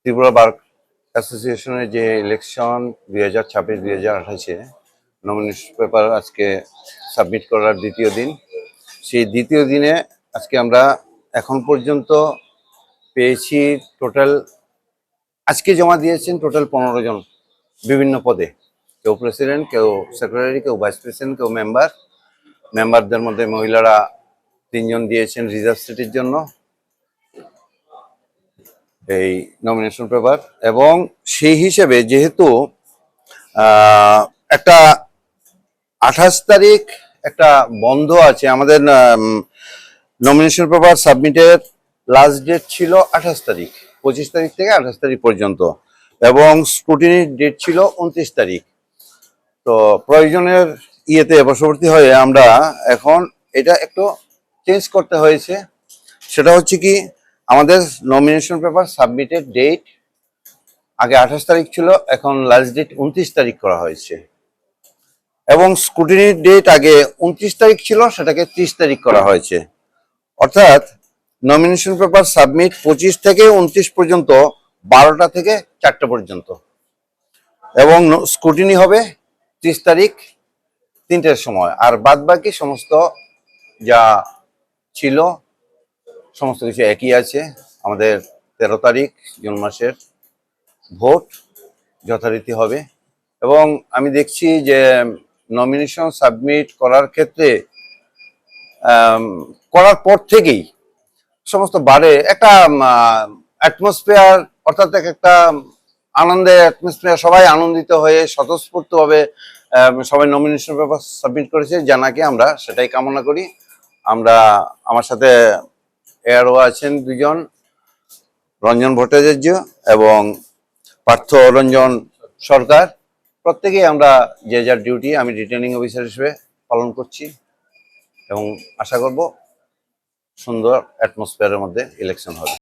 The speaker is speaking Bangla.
ত্রিপুরা বার অ্যাসোসিয়েশনের যে ইলেকশন 2026-2028-এ নমিনেশন পেপার আজকে সাবমিট করার দ্বিতীয় দিন। সেই দ্বিতীয় দিনে আজকে আমরা এখন পর্যন্ত পেয়েছি টোটাল, আজকে জমা দিয়েছেন টোটাল 15 জন বিভিন্ন পদে। কেউ প্রেসিডেন্ট, কেউ সেক্রেটারি, কেউ ভাইস প্রেসিডেন্ট, কেউ মেম্বারদের মধ্যে মহিলারা 3 জন দিয়েছেন রিজার্ভ সিটির জন্য এই নমিনেশন পেপার। এবং সেই হিসেবে যেহেতু একটা 28 তারিখ একটা বন্ধ আছে, আমাদের নমিনেশন পেপার সাবমিটের লাস্ট ডেট ছিল 28 তারিখ, 25 তারিখ থেকে 28 তারিখ পর্যন্ত, এবং স্ক্রুটিনির ডেট ছিল 29 তারিখ। তো প্রয়োজনের বশবর্তী হয়ে আমরা এখন এটা একটু চেঞ্জ করতে হয়েছে। সেটা হচ্ছে কি, আমাদের নমিনেশন পেপার সাবমিটের ডেট আগে 28 তারিখ ছিল, এখন লাস্ট ডেট 29 তারিখ করা হয়েছে। এবং স্ক্রুটিনির ডেট আগে 29 তারিখ ছিল, সেটাকে 30 তারিখ করা হয়েছে। অর্থাৎ নমিনেশন পেপার সাবমিট 25 থেকে 29 পর্যন্ত 12টা থেকে 4টা পর্যন্ত, এবং স্ক্রুটিনি হবে 30 তারিখ 3টের সময়। আর বাদ বাকি সমস্ত যা ছিল সমস্ত কিছু একই আছে। আমাদের 13 তারিখ জুন মাসের ভোট যথারীতি হবে। এবং আমি দেখছি যে নমিনেশন সাবমিট করার ক্ষেত্রে করার পর থেকেই সমস্ত বারে একটা অ্যাটমসফিয়ার, অর্থাৎ একটা আনন্দের অ্যাটমসফিয়ার, সবাই আনন্দিত হয়ে স্বতঃস্ফূর্তভাবে সবাই নমিনেশন পেপার সাবমিট করেছে, জানাকে আমরা সেটাই কামনা করি। আমরা, আমার সাথে এআরও আছেন 2 জন, রঞ্জন ভট্টাচার্য এবং পার্থ রঞ্জন সরকার। প্রত্যেকেই আমরা যে যার ডিউটি, আমি রিটার্নিং অফিসার হিসেবে পালন করছি, এবং আশা করব সুন্দর অ্যাটমসফিয়ারের মধ্যে ইলেকশন হবে।